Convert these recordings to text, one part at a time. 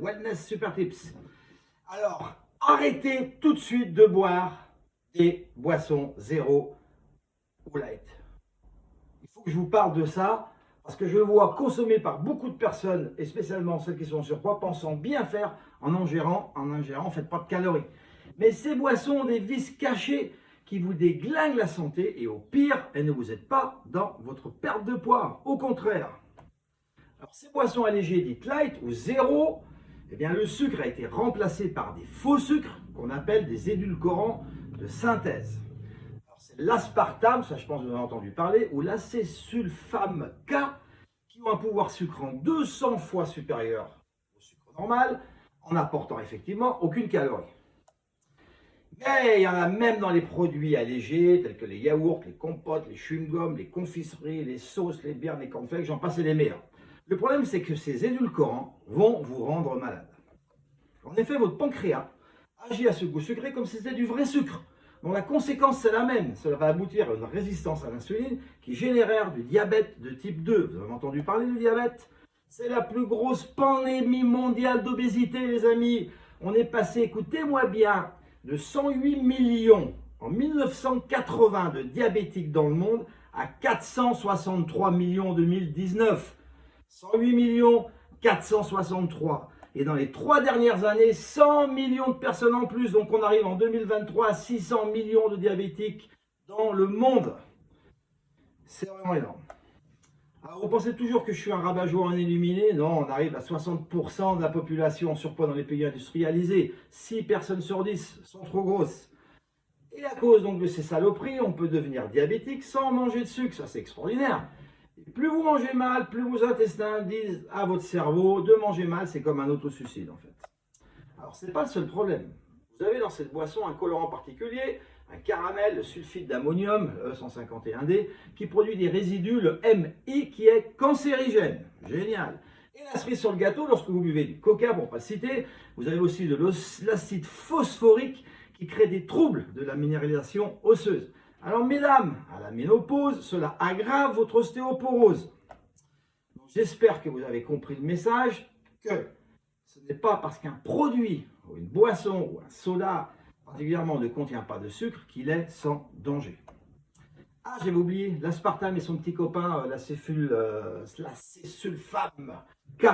Wellness Super Tips. Alors, arrêtez tout de suite de boire des boissons zéro ou light. Il faut que je vous parle de ça parce que je le vois consommé par beaucoup de personnes et spécialement celles qui sont en surpoids pensant bien faire en ingérant, faites pas de calories. Mais ces boissons ont des vices cachés qui vous déglinguent la santé et au pire, elles ne vous aident pas dans votre perte de poids. Au contraire. Alors, ces boissons allégées dites light ou zéro, eh bien, le sucre a été remplacé par des faux sucres qu'on appelle des édulcorants de synthèse. C'est l'aspartame, ça je pense que vous en avez entendu parler, ou l'acésulfame K, qui ont un pouvoir sucrant 200 fois supérieur au sucre normal, en apportant effectivement aucune calorie. Mais il y en a même dans les produits allégés, tels que les yaourts, les compotes, les chewing-gums, les confiseries, les sauces, les bières, les cornflakes, j'en passe et les meilleurs. Le problème, c'est que ces édulcorants vont vous rendre malade. En effet, votre pancréas agit à ce goût sucré comme si c'était du vrai sucre. Donc la conséquence, c'est la même. Cela va aboutir à une résistance à l'insuline qui génère du diabète de type 2. Vous avez entendu parler du diabète? C'est la plus grosse pandémie mondiale d'obésité, les amis. On est passé, écoutez-moi bien, de 108 millions en 1980 de diabétiques dans le monde à 463 millions en 2019. 108 millions, 463. Et dans les 3 dernières années, 100 millions de personnes en plus. Donc on arrive en 2023 à 600 millions de diabétiques dans le monde. C'est vraiment énorme. Alors, vous pensez toujours que je suis un rabat-joie en illuminé? Non, on arrive à 60% de la population en surpoids dans les pays industrialisés. 6 personnes sur 10 sont trop grosses. Et à cause donc de ces saloperies, on peut devenir diabétique sans manger de sucre. Ça, c'est extraordinaire. Plus vous mangez mal, plus vos intestins disent à votre cerveau de manger mal, c'est comme un autosuicide en fait. Alors ce n'est pas le seul problème. Vous avez dans cette boisson un colorant particulier, un caramel, le sulfite d'ammonium, E151D, qui produit des résidus, le MI, qui est cancérigène. Génial. Et la cerise sur le gâteau, lorsque vous buvez du coca, pour ne pas le citer, vous avez aussi de l'acide phosphorique qui crée des troubles de la minéralisation osseuse. Alors mesdames, à la ménopause, cela aggrave votre ostéoporose. J'espère que vous avez compris le message, que ce n'est pas parce qu'un produit, ou une boisson, ou un soda, particulièrement ne contient pas de sucre, qu'il est sans danger. Ah, j'avais oublié, l'aspartame et son petit copain, l'acésulfame K,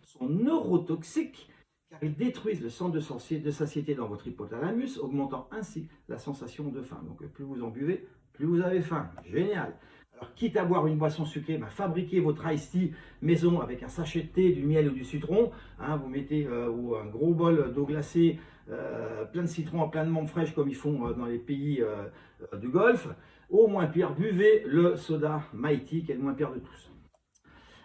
sont neurotoxiques, car ils détruisent le centre de satiété dans votre hypothalamus, augmentant ainsi la sensation de faim. Donc plus vous en buvez, plus vous avez faim. Génial. Alors quitte à boire une boisson sucrée, fabriquez votre iced tea maison avec un sachet de thé, du miel ou du citron. Vous mettez ou un gros bol d'eau glacée, plein de citron, plein de menthe fraîche comme ils font dans les pays du Golfe. Au moins pire, buvez le soda Mighty qui est le moins pire de tous.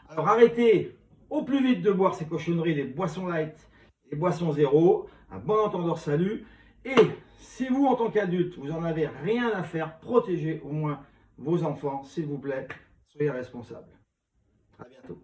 Alors arrêtez au plus vite de boire ces cochonneries, les boissons light, les boissons zéro, un bon entendeur salut. Et si vous, en tant qu'adulte, vous n'en avez rien à faire, protégez au moins vos enfants, s'il vous plaît. Soyez responsables. À bientôt.